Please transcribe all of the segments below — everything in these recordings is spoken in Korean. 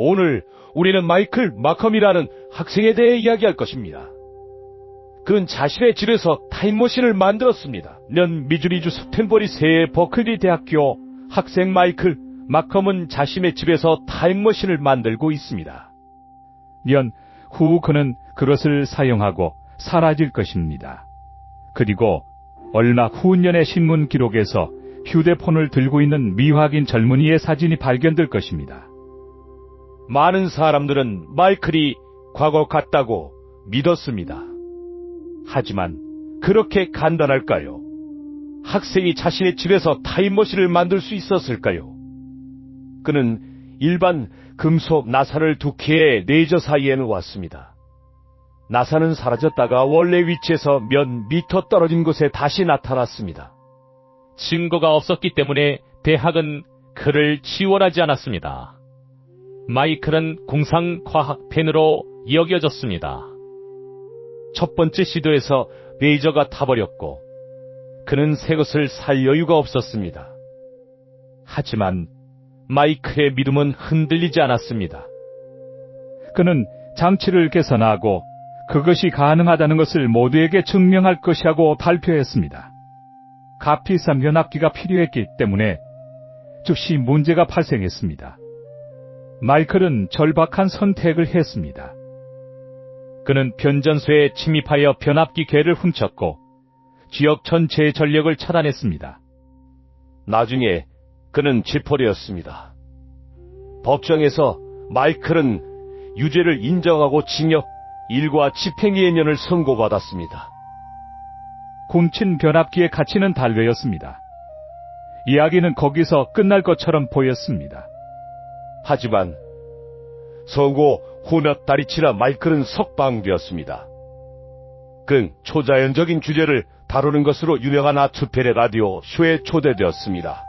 오늘 우리는 마이클 마컴이라는 학생에 대해 이야기할 것입니다. 그는 자신의 집에서 타임머신을 만들었습니다. 년 미주리주 스탠버리세의 버클리 대학교 학생 마이클 마컴은 자신의 집에서 타임머신을 만들고 있습니다. 년 후 그는 그것을 사용하고 사라질 것입니다. 그리고 얼마 후년의 신문 기록에서 휴대폰을 들고 있는 미확인 젊은이의 사진이 발견될 것입니다. 많은 사람들은 마이클이 과거 같다고 믿었습니다. 하지만 그렇게 간단할까요? 학생이 자신의 집에서 타임머신을 만들 수 있었을까요? 그는 일반 금속 나사를 두 개의 레이저 사이에 놓았습니다. 나사는 사라졌다가 원래 위치에서 몇 미터 떨어진 곳에 다시 나타났습니다. 증거가 없었기 때문에 대학은 그를 지원하지 않았습니다. 마이클은 공상과학팬으로 여겨졌습니다. 첫 번째 시도에서 레이저가 타버렸고 그는 새 것을 살 여유가 없었습니다. 하지만 마이클의 믿음은 흔들리지 않았습니다. 그는 장치를 개선하고 그것이 가능하다는 것을 모두에게 증명할 것이라고 발표했습니다. 값비싼 변압기가 필요했기 때문에 즉시 문제가 발생했습니다. 마이클은 절박한 선택을 했습니다. 그는 변전소에 침입하여 변압기 개를 훔쳤고 지역 전체의 전력을 차단했습니다. 나중에 그는 체포되었습니다. 법정에서 마이클은 유죄를 인정하고 징역 1과 집행유예 년을 선고받았습니다. 훔친 변압기의 가치는 달러였습니다. 이야기는 거기서 끝날 것처럼 보였습니다. 하지만 선고 후 몇 달이 지나 마이클은 석방되었습니다. 그는 초자연적인 주제를 다루는 것으로 유명한 아트펠의 라디오 쇼에 초대되었습니다.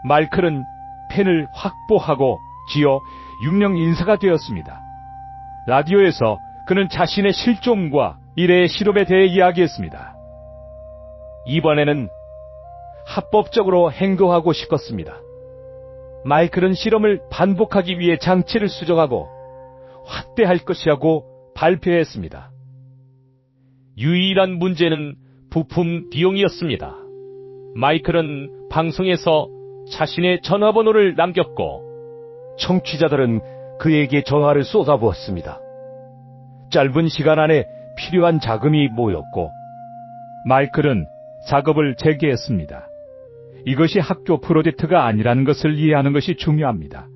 마이클은 팬을 확보하고 지어 유명 인사가 되었습니다. 라디오에서 그는 자신의 실종과 일의 실험에 대해 이야기했습니다. 이번에는 합법적으로 행동하고 싶었습니다. 마이클은 실험을 반복하기 위해 장치를 수정하고 확대할 것이라고 발표했습니다. 유일한 문제는 부품 비용이었습니다. 마이클은 방송에서 자신의 전화번호를 남겼고 청취자들은 그에게 전화를 쏟아부었습니다. 짧은 시간 안에 필요한 자금이 모였고 마이클은 작업을 재개했습니다. 이것이 학교 프로젝트가 아니라는 것을 이해하는 것이 중요합니다.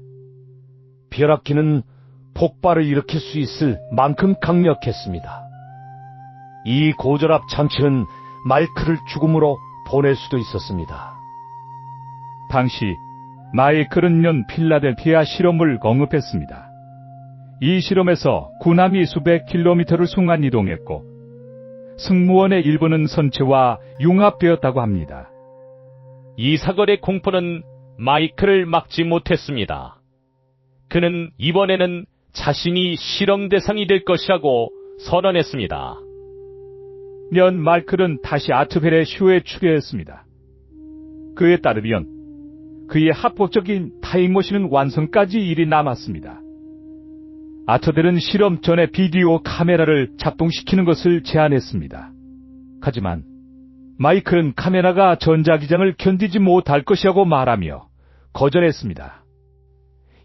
벼락기는 폭발을 일으킬 수 있을 만큼 강력했습니다. 이 고전압 장치는 마이클을 죽음으로 보낼 수도 있었습니다. 당시 마이클은 연 필라델피아 실험을 공급했습니다. 이 실험에서 군함이 수백 킬로미터를 순간 이동했고 승무원의 일부는 선체와 융합되었다고 합니다. 이 사건의 공포는 마이클을 막지 못했습니다. 그는 이번에는 자신이 실험 대상이 될 것이라고 선언했습니다. 년 마이클은 다시 아트벨의 쇼에 출연했습니다. 그에 따르면 그의 합법적인 타임머신은 완성까지 일이 남았습니다. 아트벨은 실험 전에 비디오 카메라를 작동시키는 것을 제안했습니다. 하지만 마이클은 카메라가 전자기장을 견디지 못할 것이라고 말하며 거절했습니다.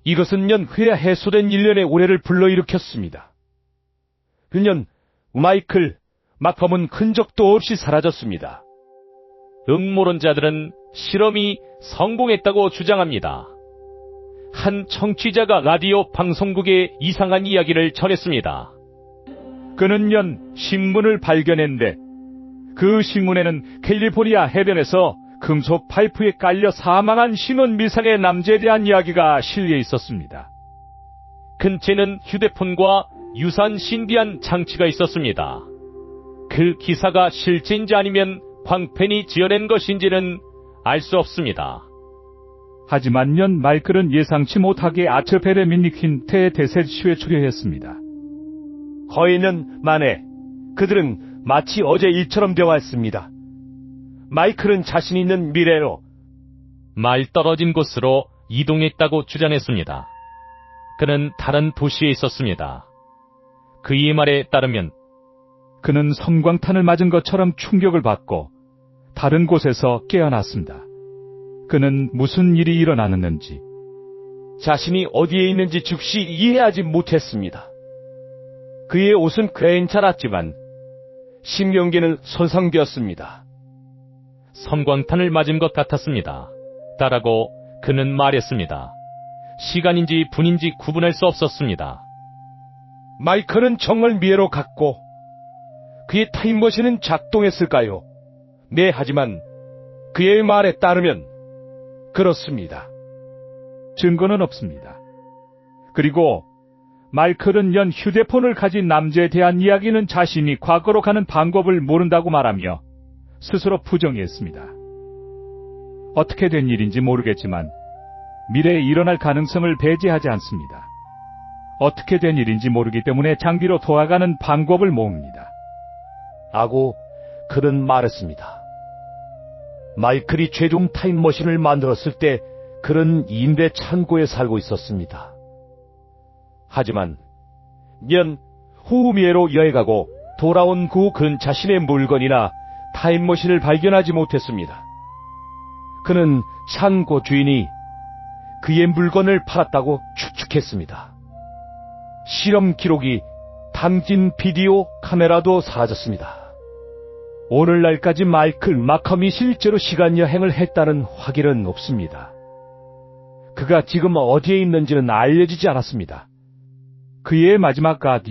이것은 년 후에 해소된 일련의 오해를 불러일으켰습니다. 그년 마이클 마컴은 흔적도 없이 사라졌습니다. 음모론자들은 실험이 성공했다고 주장합니다. 한 청취자가 라디오 방송국에 이상한 이야기를 전했습니다. 그는 연 신문을 발견했는데 그 신문에는 캘리포니아 해변에서 금속 파이프에 깔려 사망한 신원 미상의 남자에 대한 이야기가 실려 있었습니다. 근처에는 휴대폰과 유사한 신비한 장치가 있었습니다. 그 기사가 실제인지 아니면 광팬이 지어낸 것인지는 알 수 없습니다. 하지만 연 마이클은 예상치 못하게 아트벨의 미니퀸트의 대세쇼에 출연했습니다. 거의 년 만에 그들은 마치 어제 일처럼 대화했습니다. 마이클은 자신 있는 미래로 말 떨어진 곳으로 이동했다고 주장했습니다. 그는 다른 도시에 있었습니다. 그의 말에 따르면 그는 섬광탄을 맞은 것처럼 충격을 받고 다른 곳에서 깨어났습니다. 그는 무슨 일이 일어났는지, 자신이 어디에 있는지 즉시 이해하지 못했습니다. 그의 옷은 괜찮았지만 신경계는 손상되었습니다. 섬광탄을 맞은 것 같았습니다. 따라고 그는 말했습니다. 시간인지 분인지 구분할 수 없었습니다. 마이클은 정말 미래로 갔고 그의 타임머신은 작동했을까요? 네, 하지만 그의 말에 따르면 그렇습니다. 증거는 없습니다. 그리고 마이클은 연 휴대폰을 가진 남자에 대한 이야기는 자신이 과거로 가는 방법을 모른다고 말하며 스스로 부정했습니다. 어떻게 된 일인지 모르겠지만 미래에 일어날 가능성을 배제하지 않습니다. 어떻게 된 일인지 모르기 때문에 장비로 돌아가는 방법을 모읍니다. 하고 그는 말했습니다. 마이클이 최종 타임머신을 만들었을 때 그는 임대 창고에 살고 있었습니다. 하지만 년 후 미래로 여행하고 돌아온 후 그는 자신의 물건이나 타임머신을 발견하지 못했습니다. 그는 창고 주인이 그의 물건을 팔았다고 추측했습니다. 실험 기록이 담긴 비디오 카메라도 사라졌습니다. 오늘날까지 마이클 마컴이 실제로 시간여행을 했다는 확인은 없습니다. 그가 지금 어디에 있는지는 알려지지 않았습니다. 그의 마지막